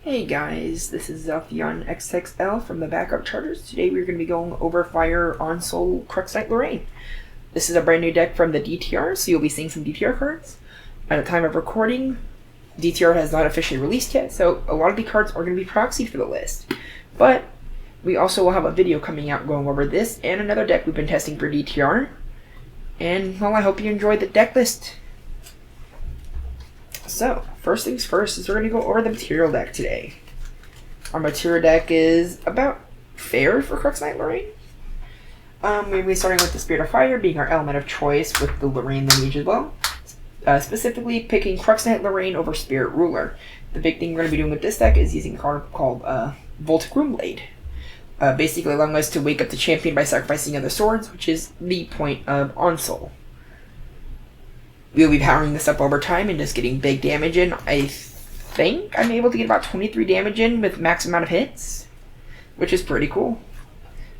Hey guys, this is Zelfion XXL from the Backup Charters. Today we're going to be going over Fire on Soul Crux Lorraine. This is a brand new deck from the DTR, so you'll be seeing some DTR cards. At the time of recording, DTR has not officially released yet, so a lot of the cards are going to be proxied for the list. But we also will have a video coming out going over this and another deck we've been testing for DTR. And, well, I hope you enjoyed the deck list. So, first things first is we're going to go over the material deck today. Our material deck is about fair for Crux Lorraine. We'll be starting with the Spirit of Fire being our element of choice with the Lorraine lineage as well. Specifically picking Crux Lorraine over Spirit Ruler. The big thing we're going to be doing with this deck is using a card called Voltic Runeblade. Basically allowing us to wake up the champion by sacrificing other swords, which is the point of On Soul. We'll be powering this up over time and just getting big damage in. I think I'm able to get about 23 damage in with max amount of hits, which is pretty cool.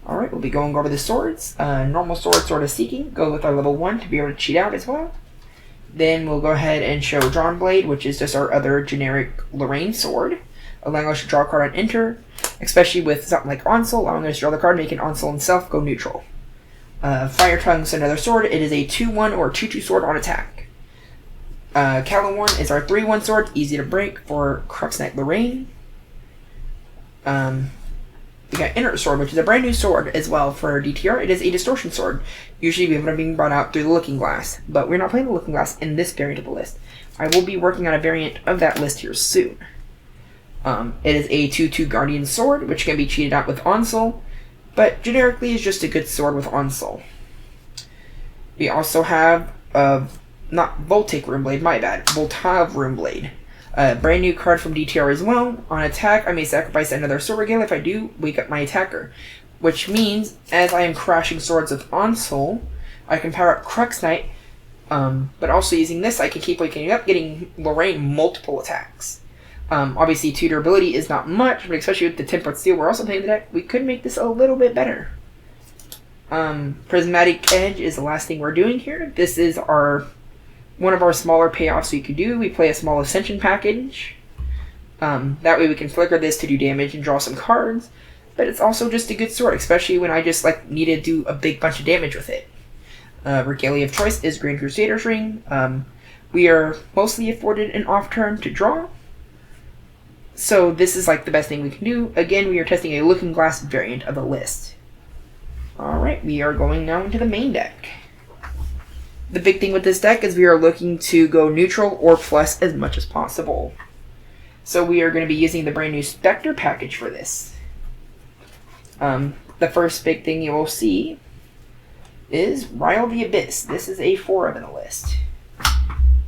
Alright, we'll be going over the swords. Normal sword of Seeking. Go with our level 1 to be able to cheat out as well. Then we'll go ahead and show Drawn Blade, which is just our other generic Lorraine sword, allowing us to draw a card on enter, especially with something like On Soul, allowing us to draw the card, making On Soul himself go neutral. Fire Tongue's another sword. It is a 2-1 or 2-2 sword on attack. Calawan is our 3-1 sword, easy to break for Crux Lorraine. We got Inner Sword, which is a brand new sword as well for DTR. It is a distortion sword. Usually we have it being brought out through the Looking Glass, but we're not playing the Looking Glass in this variant of the list. I will be working on a variant of that list here soon. It is a 2-2 Guardian sword, which can be cheated out with On Soul, but generically is just a good sword with On Soul. We also have not Voltic Runeblade, my bad. Voltav Runeblade. Brand new card from DTR as well. On attack, I may sacrifice another sword regale. If I do, wake up my attacker. Which means, as I am crashing swords with On Soul, I can power up Crux Knight, but also using this, I can keep waking up, getting Lorraine multiple attacks. Obviously, 2 durability is not much, but especially with the Tempered Steel we're also playing the deck, we could make this a little bit better. Prismatic Edge is the last thing we're doing here. This is one of our smaller payoffs we could do. We play a small Ascension package. That way we can flicker this to do damage and draw some cards. But it's also just a good sword, especially when I just need to do a big bunch of damage with it. Regalia of choice is Grand Crusader's Ring. We are mostly afforded an off turn to draw. So this is the best thing we can do. Again, we are testing a Looking Glass variant of the list. Alright, we are going now into the main deck. The big thing with this deck is we are looking to go neutral or plus as much as possible. So we are going to be using the brand new Specter package for this. The first big thing you will see is Rile the Abyss. This is a 4 in the list.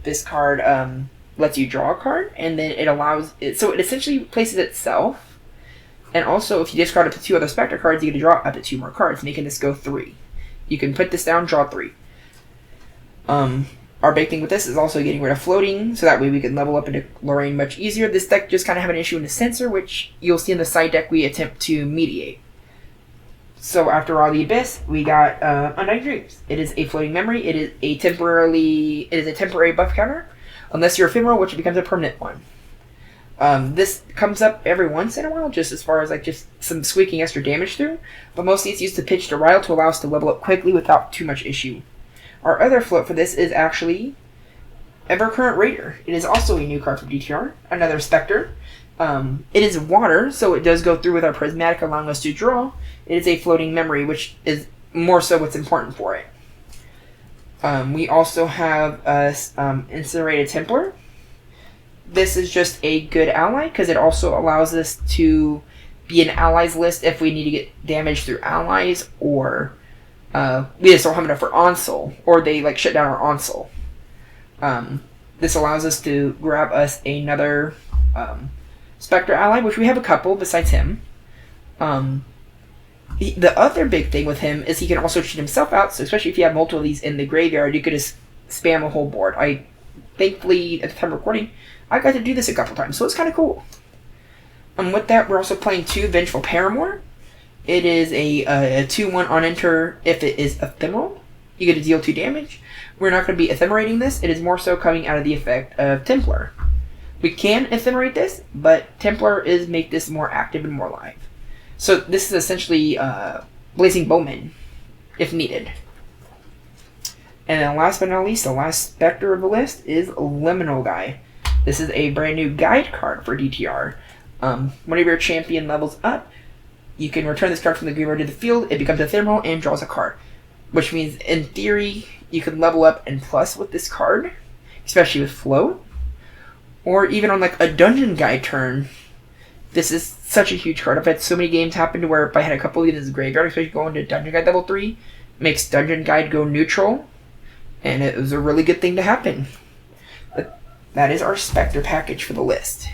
This card lets you draw a card, and then it allows it, so it essentially places itself. And also, if you discard up to 2 other Specter cards, you get to draw up to 2 more cards, making this go 3. You can put this down, draw 3. Our big thing with this is also getting rid of floating, so that way we can level up into Lorraine much easier. This deck just kind of have an issue in the Censor, which you'll see in the side deck we attempt to mediate. So after Rile the Abyss, we got Undying Dreams. It is a floating memory. It is a temporary buff counter, unless you're ephemeral, which becomes a permanent one. This comes up every once in a while, just as far as just some squeaking extra damage through, but mostly it's used to pitch to Rile to allow us to level up quickly without too much issue. Our other float for this is actually Evercurrent Raider. It is also a new card from DTR, another Specter. It is water, so it does go through with our Prismatic, allowing us to draw. It is a floating memory, which is more so what's important for it. We also have Incinerated Templar. This is just a good ally, because it also allows us to be an allies list if we need to get damage through allies, or we just don't have enough for On Soul, or they shut down our On Soul. This allows us to grab us another Spectre ally, which we have a couple besides him. The other big thing with him is he can also cheat himself out, so especially if you have multiple of these in the graveyard, you could just spam a whole board. Thankfully, at the time of recording, I got to do this a couple times, so it's kind of cool. With that, we're also playing 2 Vengeful Paramour. It is a 2-1 on enter if it is ephemeral. You get to deal 2 damage. We're not going to be ephemerating this. It is more so coming out of the effect of Templar. We can ephemerate this, but Templar is make this more active and more live. So this is essentially Blazing Bowman, if needed. And then last but not least, the last Spectre of the list is Liminal Guide. This is a brand new guide card for DTR. Whenever your champion levels up, you can return this card from the graveyard to the field, it becomes ephemeral, and draws a card. Which means, in theory, you can level up and plus with this card, especially with float. Or even on like a Dungeon Guide turn, this is such a huge card. I've had so many games happen to where if I had a couple of these graveyard, especially going to Dungeon Guide level 3, makes Dungeon Guide go neutral, and it was a really good thing to happen. But that is our Spectre package for the list.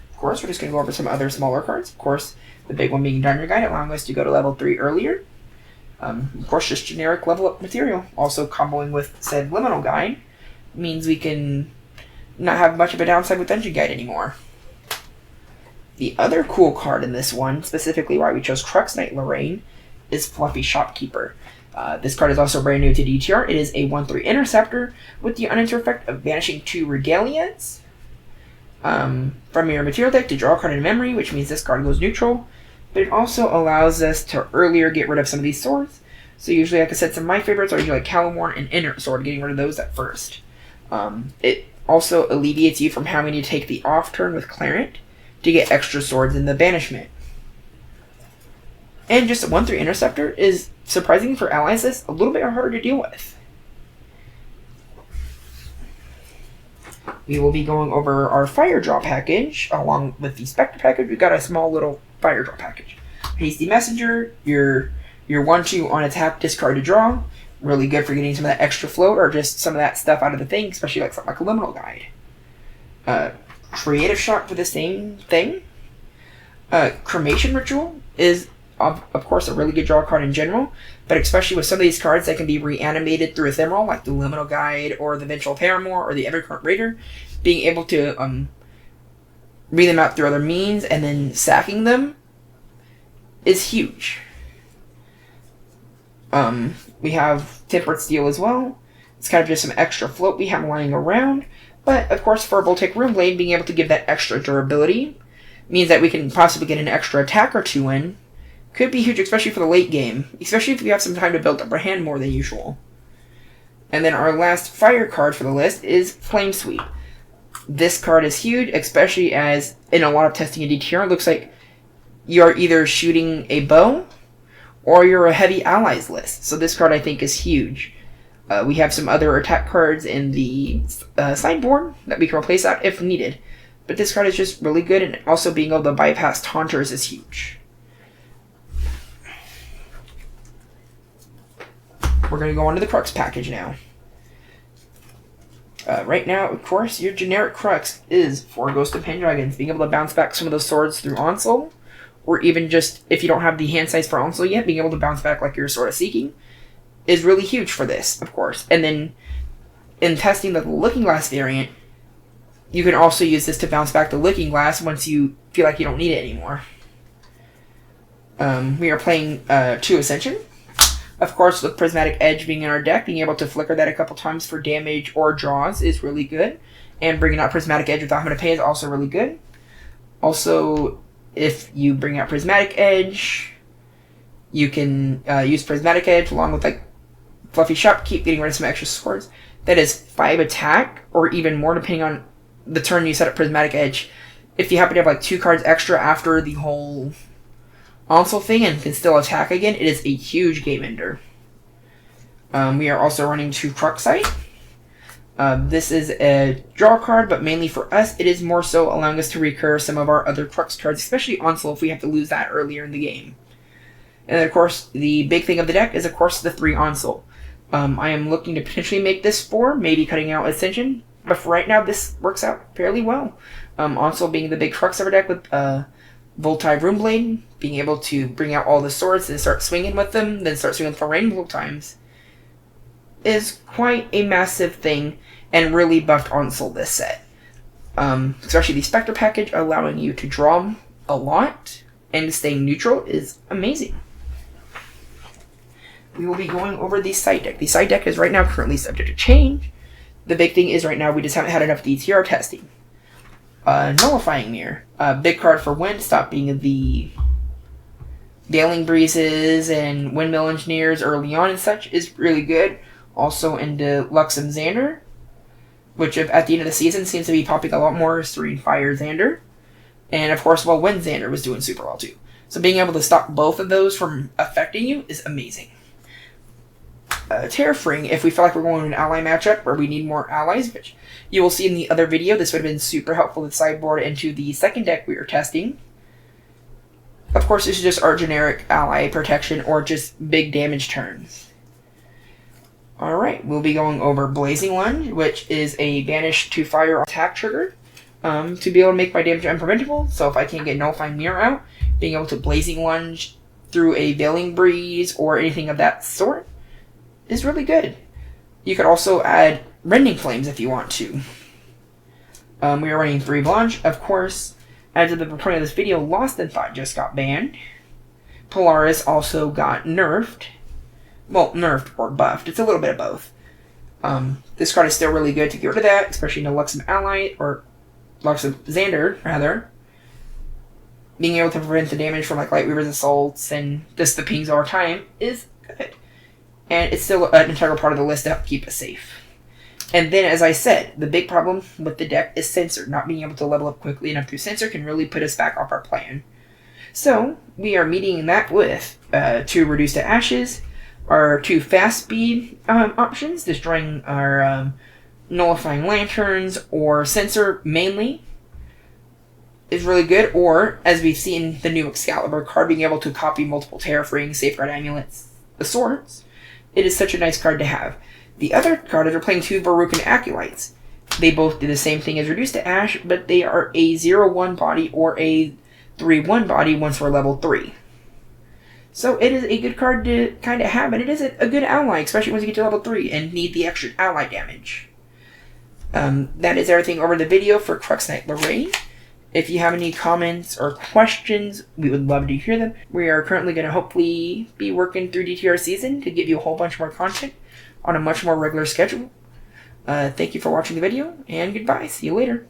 Of course, we're just going to go over some other smaller cards. Of course, the big one being Dungeon Guide, allowing us to go to level 3 earlier. Of course, just generic level up material. Also, comboing with said Liminal Guide means we can not have much of a downside with Dungeon Guide anymore. The other cool card in this one, specifically why we chose Crux Knight Lorraine, is Fluffy Shopkeeper. This card is also brand new to DTR. It is a 1/3 interceptor with the unenter effect of banishing 2 Regalias from your material deck to draw a card in memory, which means this card goes neutral. But it also allows us to earlier get rid of some of these swords. So usually, like I said, some of my favorites are usually like Calamorn and Inert Sword, getting rid of those at first. It also alleviates you from having to take the off turn with Clarent to get extra swords in the banishment. And just a 1/3 interceptor is, surprisingly for allies list, a little bit harder to deal with. We will be going over our Fire Draw package along with the Spectre package. We've got a small little Fire Draw package. Hasty Messenger, your 1/2 on attack, discard to draw. Really good for getting some of that extra float or just some of that stuff out of the thing, especially like something like a Liminal Guide. Creative Shot for the same thing. Cremation Ritual is, of course, a really good draw card in general, but especially with some of these cards that can be reanimated through Ephemeral, like the Liminal Guide or the Vengeful Paramour or the Evercurrent Raider, being able to read them out through other means and then sacking them is huge. We have Tempered Steel as well. It's kind of just some extra float we have lying around. But, of course, for Voltaic Runeblade, being able to give that extra durability means that we can possibly get an extra attack or 2 in. Could be huge, especially for the late game. Especially if we have some time to build up our hand more than usual. And then our last fire card for the list is Flame Sweep. This card is huge, especially as in a lot of testing in DTR, it looks like you're either shooting a bow or you're a heavy allies list. So this card I think is huge. We have some other attack cards in the sideboard that we can replace that if needed. But this card is just really good, and also being able to bypass Taunters is huge. We're going to go on to the Crux package now. Right now, of course, your generic Crux is for Ghost of Pendragons, being able to bounce back some of those swords through Onslow, or even just, if you don't have the hand size for Onslow yet, being able to bounce back like you're Sword of Seeking is really huge for this, of course. And then, in testing the Looking Glass variant, you can also use this to bounce back the Looking Glass once you feel like you don't need it anymore. We are playing 2 Ascension. Of course, with Prismatic Edge being in our deck, being able to flicker that a couple times for damage or draws is really good. And bringing out Prismatic Edge without having to pay is also really good. Also, if you bring out Prismatic Edge, you can use Prismatic Edge along with like Fluffy Shopkeep, getting rid of some extra swords. That is 5 attack, or even more depending on the turn you set up Prismatic Edge. If you happen to have like 2 cards extra after the whole Onslow thing and can still attack again, it is a huge game ender. We are also running 2 Cruxite. This is a draw card, but mainly for us, it is more so allowing us to recur some of our other Crux cards, especially Onslow if we have to lose that earlier in the game. And then, of course, the big thing of the deck is, of course, the 3 Onslow. I am looking to potentially make this 4, maybe cutting out Ascension, but for right now, this works out fairly well. Onslow being the big crux of our deck with Voltaic Runeblade, being able to bring out all the swords and start swinging with them, then start swinging with Lorraine multiple times, is quite a massive thing, and really buffed Onslow this set. Especially the Spectre package, allowing you to draw a lot, and staying neutral is amazing. we will be going over the side deck. The side deck is right now currently subject to change. The big thing is right now we just haven't had enough DTR testing. Nullifying Mirror. Big card for when. Stop being the Gailing Breezes and Windmill Engineers early on and such is really good. Also into Lux and Xander, which at the end of the season seems to be popping a lot more as Serene Fire Xander. And of course, well, when Xander was doing super well too. So being able to stop both of those from affecting you is amazing. Terrafring, if we feel like we're going to an ally matchup where we need more allies, which you will see in the other video, this would have been super helpful to sideboard into the second deck we were testing. Of course, this is just our generic ally protection or just big damage turns. Alright, we'll be going over Blazing Lunge, which is a banish to fire attack trigger to be able to make my damage unpreventable. So if I can't get Nullifying Mirror out, being able to Blazing Lunge through a Veiling Breeze or anything of that sort is really good. You could also add Rending Flames if you want to. We are running 3 Blanche, of course. As of the recording of this video, Lost in Thought just got banned. Polaris also got nerfed. Well, nerfed or buffed. It's a little bit of both. This card is still really good to get rid of that, especially in the Luxem Ally, or Luxem Xander, rather. Being able to prevent the damage from like Lightweaver's Assaults and just the pings over time is good. And it's still an integral part of the list to help keep us safe. And then, as I said, the big problem with the deck is Censor. Not being able to level up quickly enough through Censor can really put us back off our plan. So, we are meeting that with 2 Reduce to Ashes, our 2 fast speed options, destroying our Nullifying Lanterns or Censor mainly is really good. Or, as we've seen the new Excalibur card, being able to copy multiple Terrafring, Safeguard Amulets, the sorts, it is such a nice card to have. The other card is we're playing 2 Varukan Acolytes. They both do the same thing as Reduce to Ash, but they are a 0-1 body or a 3-1 body once we're level 3. So it is a good card to kind of have, and it is a good ally, especially once you get to level 3 and need the extra ally damage. That is everything over the video for Crux Knight Lorraine. If you have any comments or questions, we would love to hear them. We are currently going to hopefully be working through DTR season to give you a whole bunch more content on a much more regular schedule. Thank you for watching the video, and goodbye. See you later.